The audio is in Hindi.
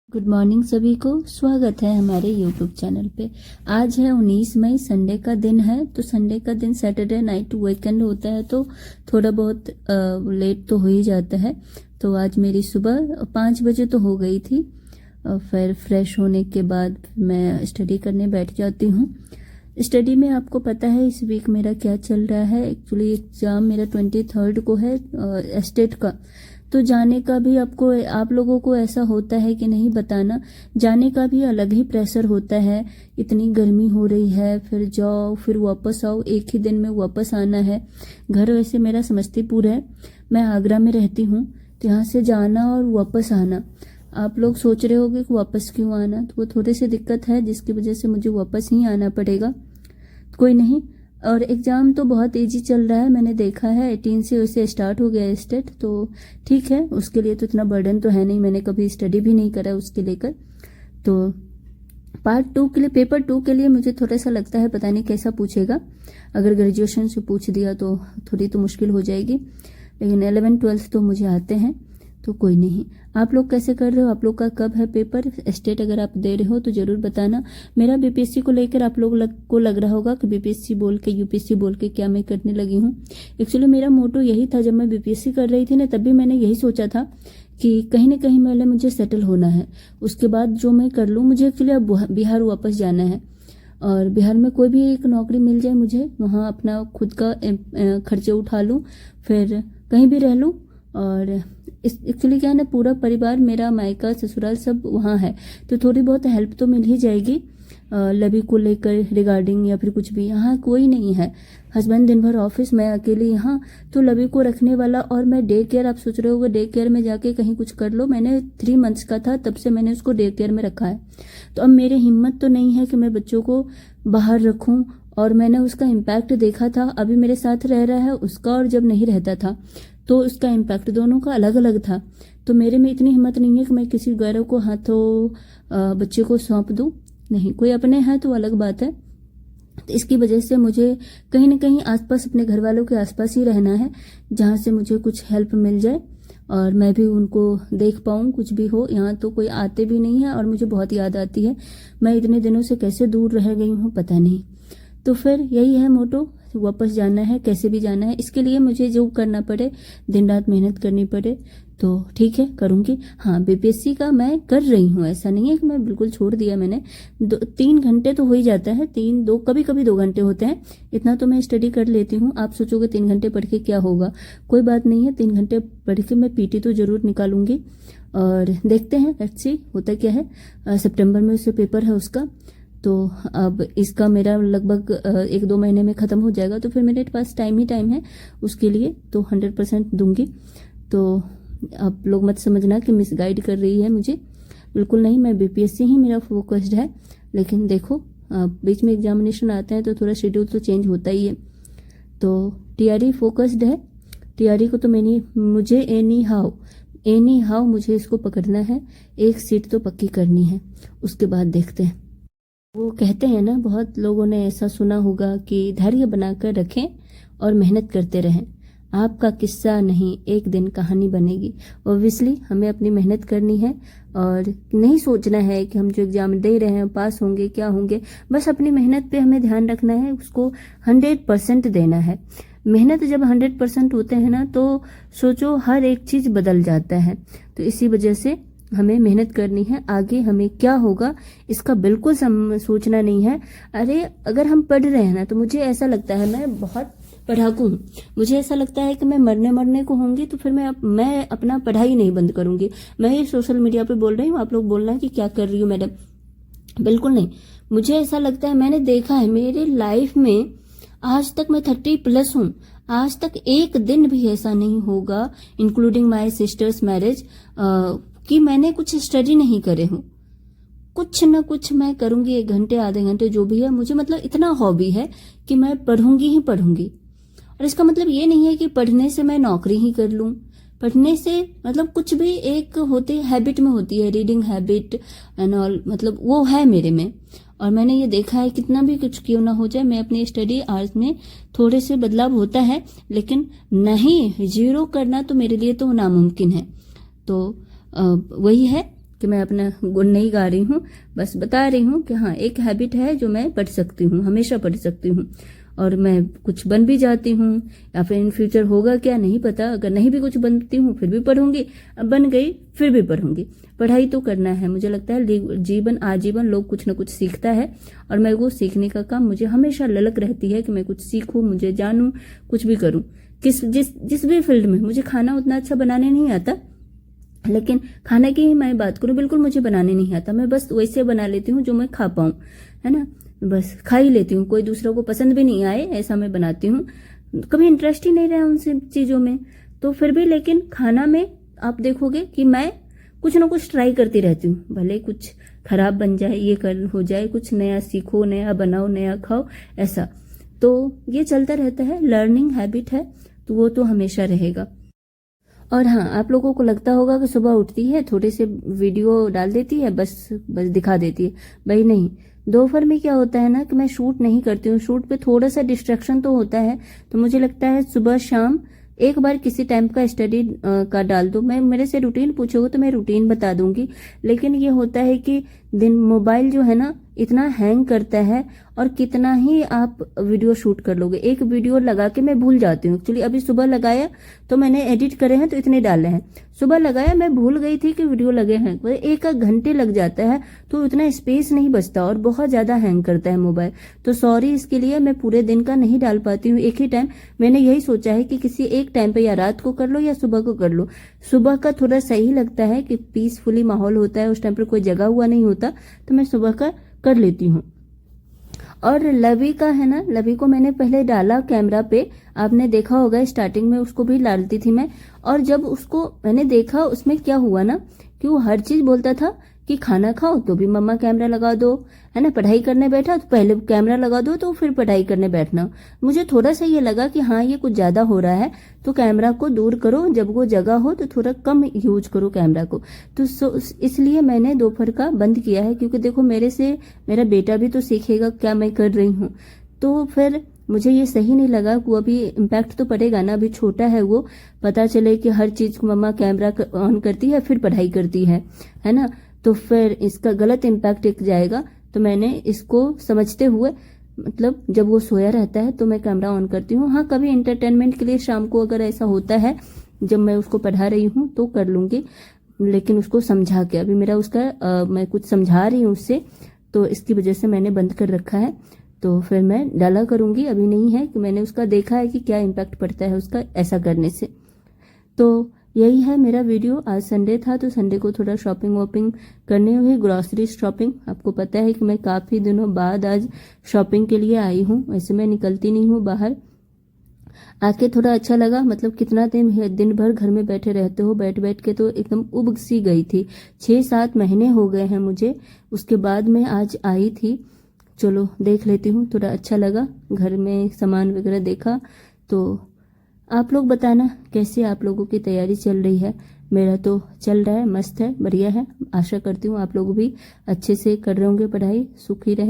गुड मॉर्निंग सभी को। स्वागत है हमारे यूट्यूब चैनल पे। आज है 19 मई, संडे का दिन है। तो संडे का दिन सैटरडे नाइट वीकेंड होता है तो थोड़ा बहुत लेट तो हो ही जाता है। तो आज मेरी सुबह 5 बजे तो हो गई थी। फिर फ्रेश होने के बाद मैं स्टडी करने बैठ जाती हूँ। स्टडी में आपको पता है इस वीक मेरा क्या चल रहा है। एक्चुअली एग्जाम मेरा 23 को है स्टेट का। तो जाने का भी आप लोगों को ऐसा होता है कि नहीं बताना, जाने का भी अलग ही प्रेशर होता है। इतनी गर्मी हो रही है, फिर जाओ फिर वापस आओ, एक ही दिन में वापस आना है। घर वैसे मेरा समस्तीपुर है, मैं आगरा में रहती हूँ। तो यहाँ से जाना और वापस आना, आप लोग सोच रहे होगे कि वापस क्यों आना, तो वो थोड़ी सी दिक्कत है जिसकी वजह से मुझे वापस ही आना पड़ेगा। कोई नहीं। और एग्ज़ाम तो बहुत इजी चल रहा है, मैंने देखा है 18 से उसे स्टार्ट हो गया स्टेट। तो ठीक है, उसके लिए तो इतना बर्डन तो है नहीं, मैंने कभी स्टडी भी नहीं करा उसके लेकर। तो पार्ट 2 के लिए, पेपर 2 के लिए मुझे थोड़ा सा लगता है पता नहीं कैसा पूछेगा। अगर ग्रेजुएशन से पूछ दिया तो थोड़ी तो मुश्किल हो जाएगी, लेकिन 11-12 तो मुझे आते हैं। तो कोई नहीं। आप लोग कैसे कर रहे हो, आप लोग का कब है पेपर स्टेट? अगर आप दे रहे हो तो जरूर बताना। मेरा बीपीएससी को लेकर आप लोग को लग रहा होगा कि बीपीएससी बोल के यूपीएससी बोल के क्या मैं करने लगी हूँ। एक्चुअली मेरा मोटो यही था, जब मैं बीपीएससी कर रही थी ना तब भी मैंने यही सोचा था कि कहीं ना कहीं पहले मुझे सेटल होना है, उसके बाद जो मैं कर लूँ। मुझे एक्चुअली अब बिहार वापस जाना है और बिहार में कोई भी एक नौकरी मिल जाए मुझे, वहाँ अपना खुद का खर्चे उठा लूँ, फिर कहीं भी रह लूँ। और एक्चुअली क्या है ना, पूरा परिवार मेरा, मायका ससुराल सब वहाँ है, तो थोड़ी बहुत हेल्प तो मिल ही जाएगी लवी को लेकर रिगार्डिंग, या फिर कुछ भी। यहाँ कोई नहीं है, हस्बैंड दिन भर ऑफिस, मैं अकेली यहाँ, तो लवी को रखने वाला। और मैं डे केयर, आप सोच रहे होगे डे केयर में जाके कहीं कुछ कर लो, मैंने 3 मंथ्स का था तब से मैंने उसको डे केयर में रखा है। तो अब मेरी हिम्मत तो नहीं है कि मैं बच्चों को बाहर रखूँ। और मैंने उसका इम्पैक्ट देखा था, अभी मेरे साथ रह रहा है उसका और जब नहीं रहता था, तो उसका इम्पैक्ट दोनों का अलग अलग था। तो मेरे में इतनी हिम्मत नहीं है कि मैं किसी गैरों को हाथों बच्चे को सौंप दूं। नहीं, कोई अपने हैं तो अलग बात है। तो इसकी वजह से मुझे कहीं ना कहीं आसपास, अपने घर वालों के आसपास ही रहना है, जहाँ से मुझे कुछ हेल्प मिल जाए और मैं भी उनको देख पाऊँ, कुछ भी हो। यहाँ तो कोई आते भी नहीं है और मुझे बहुत याद आती है। मैं इतने दिनों से कैसे दूर रह गई हूँ पता नहीं। तो फिर यही है मोटो, वापस जाना है, कैसे भी जाना है। इसके लिए मुझे जो करना पड़े, दिन रात मेहनत करनी पड़े, तो ठीक है करूँगी। हाँ, बीपीएससी का मैं कर रही हूँ, ऐसा नहीं है कि मैं बिल्कुल छोड़ दिया मैंने। 3 घंटे तो हो ही जाता है, 3-2 कभी कभी 2 घंटे होते हैं, इतना तो मैं स्टडी कर लेती हूँ। आप सोचोगे 3 घंटे पढ़ के क्या होगा, कोई बात नहीं है। 3 घंटे पढ़ के मैं पीटी तो जरूर निकालूंगी और देखते हैं लेट्स सी होता क्या है। सितंबर में उससे पेपर है उसका, तो अब इसका मेरा लगभग 1-2 महीने में ख़त्म हो जाएगा, तो फिर मेरे पास टाइम ही टाइम है उसके लिए, तो 100% दूंगी। तो आप लोग मत समझना कि मिसगाइड कर रही है मुझे, बिल्कुल नहीं। मैं बीपीएससी ही मेरा फोकस्ड है, लेकिन देखो बीच में एग्जामिनेशन आते हैं तो थोड़ा शेड्यूल तो चेंज होता ही है। तो टीआरई फोकस्ड है, टीआरई को तो मुझे एनी हाउ मुझे इसको पकड़ना है, एक सीट तो पक्की करनी है, उसके बाद देखते हैं। वो कहते हैं ना, बहुत लोगों ने ऐसा सुना होगा कि धैर्य बनाकर रखें और मेहनत करते रहें, आपका किस्सा नहीं एक दिन कहानी बनेगी। ऑब्वियसली हमें अपनी मेहनत करनी है और नहीं सोचना है कि हम जो एग्जाम दे रहे हैं पास होंगे क्या होंगे। बस अपनी मेहनत पे हमें ध्यान रखना है, उसको 100% देना है। मेहनत जब 100% होते हैं ना, तो सोचो हर एक चीज बदल जाता है। तो इसी वजह से हमें मेहनत करनी है, आगे हमें क्या होगा इसका बिल्कुल सोचना नहीं है। अरे अगर हम पढ़ रहे हैं ना, तो मुझे ऐसा लगता है, मैं बहुत पढ़ाकू हूँ, मुझे ऐसा लगता है कि मैं मरने को होंगी तो फिर मैं अपना पढ़ाई नहीं बंद करूंगी। मैं ये सोशल मीडिया पे बोल रही हूँ, आप लोग बोलना कि क्या कर रही हो मैडम, बिल्कुल नहीं। मुझे ऐसा लगता है, मैंने देखा है मेरे लाइफ में, आज तक मैं 30+ हूँ, आज तक एक दिन भी ऐसा नहीं होगा, इंक्लूडिंग माई सिस्टर्स मैरिज, कि मैंने कुछ स्टडी नहीं करे हूँ। कुछ न कुछ मैं करूंगी, 1 घंटे आधे घंटे जो भी है, मुझे मतलब इतना हॉबी है कि मैं पढ़ूंगी ही पढ़ूंगी। और इसका मतलब ये नहीं है कि पढ़ने से मैं नौकरी ही कर लूं। पढ़ने से मतलब कुछ भी एक होती है, हैबिट में होती है, रीडिंग हैबिट एंड ऑल, मतलब वो है मेरे में। और मैंने ये देखा है कितना भी कुछ क्यों ना हो जाए, मैं अपनी स्टडी आवर्स में थोड़े से बदलाव होता है, लेकिन नहीं 0 करना तो मेरे लिए तो नामुमकिन है। तो वही है कि मैं अपना गुण नहीं गा रही हूँ, बस बता रही हूँ कि हाँ एक हैबिट है जो मैं पढ़ सकती हूँ, हमेशा पढ़ सकती हूँ। और मैं कुछ बन भी जाती हूँ, या फिर इन फ्यूचर होगा क्या नहीं पता, अगर नहीं भी कुछ बनती हूँ फिर भी पढ़ूंगी, अब बन गई फिर भी पढ़ूंगी। पढ़ाई तो करना है, मुझे लगता है जीवन आजीवन लोग कुछ ना कुछ सीखता है, और मैं वो सीखने का काम, मुझे हमेशा ललक रहती है कि मैं कुछ सीखूं, मुझे जानूं, कुछ भी करूं। जिस भी फील्ड में। मुझे खाना उतना अच्छा बनाने नहीं आता, लेकिन खाने की ही मैं बात करूं, बिल्कुल मुझे बनाने नहीं आता, मैं बस वैसे बना लेती हूँ जो मैं खा पाऊं, है ना, बस खा ही लेती हूँ, कोई दूसरों को पसंद भी नहीं आए ऐसा मैं बनाती हूँ। कभी इंटरेस्ट ही नहीं रहा उन सब चीजों में, तो फिर भी लेकिन खाना में आप देखोगे कि मैं कुछ ना कुछ ट्राई करती रहती हूँ, भले कुछ खराब बन जाए, ये कर हो जाए, कुछ नया सीखो, नया बनाओ, नया खाओ, ऐसा तो ये चलता रहता है। लर्निंग हैबिट है तो वो तो हमेशा रहेगा। और हाँ, आप लोगों को लगता होगा कि सुबह उठती है, थोड़े से वीडियो डाल देती है, बस दिखा देती है। भाई नहीं, दोपहर में क्या होता है ना कि मैं शूट नहीं करती हूँ, शूट पे थोड़ा सा डिस्ट्रैक्शन तो होता है, तो मुझे लगता है सुबह शाम एक बार किसी टाइम का स्टडी का डाल दो। मैं मेरे से रूटीन पूछोगे तो मैं रूटीन बता दूंगी, लेकिन ये होता है कि दिन मोबाइल जो है ना इतना हैंग करता है, और कितना ही आप वीडियो शूट कर लोगे। एक वीडियो लगा के मैं भूल जाती हूँ, एक्चुअली अभी सुबह लगाया तो मैंने एडिट करे हैं तो इतने डाले हैं, सुबह लगाया मैं भूल गई थी कि वीडियो लगे हैं, तो एक घंटे लग जाता है, तो इतना स्पेस नहीं बचता और बहुत ज्यादा हैंग करता है मोबाइल। तो सॉरी इसके लिए, मैं पूरे दिन का नहीं डाल पाती हूँ एक ही टाइम। मैंने यही सोचा है कि किसी एक टाइम पे या रात को कर लो या सुबह को कर लो। सुबह का थोड़ा सही लगता है कि पीसफुली माहौल होता है, उस टाइम पर कोई जगा हुआ नहीं होता, तो मैं सुबह का कर लेती हूँ। और लवी का है ना, लवी को मैंने पहले डाला कैमरा पे, आपने देखा होगा स्टार्टिंग में उसको भी डालती थी मैं, और जब उसको मैंने देखा उसमें क्या हुआ ना कि वो हर चीज बोलता था कि खाना खाओ तो भी मम्मा कैमरा लगा दो, है ना, पढ़ाई करने बैठा तो पहले कैमरा लगा दो तो फिर पढ़ाई करने बैठना। मुझे थोड़ा सा ये लगा कि हाँ ये कुछ ज्यादा हो रहा है, तो कैमरा को दूर करो, जब वो जगह हो तो थोड़ा कम यूज करो कैमरा को। तो इसलिए मैंने दोपहर का बंद किया है, क्योंकि देखो मेरे से मेरा बेटा भी तो सीखेगा क्या मैं कर रही हूँ, तो फिर मुझे ये सही नहीं लगा कि वो अभी इम्पैक्ट तो पड़ेगा ना, अभी छोटा है वो, पता चले कि हर चीज को मम्मा कैमरा ऑन करती है फिर पढ़ाई करती है ना, तो फिर इसका गलत इम्पैक्ट एक जाएगा। तो मैंने इसको समझते हुए, मतलब जब वो सोया रहता है तो मैं कैमरा ऑन करती हूँ। हाँ, कभी एंटरटेनमेंट के लिए शाम को अगर ऐसा होता है जब मैं उसको पढ़ा रही हूँ तो कर लूंगी, लेकिन उसको समझा के, अभी मेरा उसका मैं कुछ समझा रही हूँ उससे, तो इसकी वजह से मैंने बंद कर रखा है। तो फिर मैं डाला करूंगी, अभी नहीं है कि मैंने उसका देखा है कि क्या इम्पैक्ट पड़ता है उसका ऐसा करने से। तो यही है मेरा वीडियो। आज संडे था तो संडे को थोड़ा शॉपिंग वॉपिंग करनी हुई, ग्रॉसरी शॉपिंग। आपको पता है कि मैं काफी दिनों बाद आज शॉपिंग के लिए आई हूँ, वैसे मैं निकलती नहीं हूँ बाहर। आके थोड़ा अच्छा लगा, मतलब कितना दिन भर घर में बैठे रहते हो, बैठ बैठ के तो एकदम उब सी गई थी। 6-7 महीने हो गए हैं मुझे, उसके बाद मैं आज आई थी। चलो देख लेती हूँ, थोड़ा अच्छा लगा, घर में सामान वगैरह देखा। तो आप लोग बताना कैसे आप लोगों की तैयारी चल रही है। मेरा तो चल रहा है, मस्त है, बढ़िया है। आशा करती हूँ आप लोग भी अच्छे से कर रहे होंगे पढ़ाई, सुखी रहे।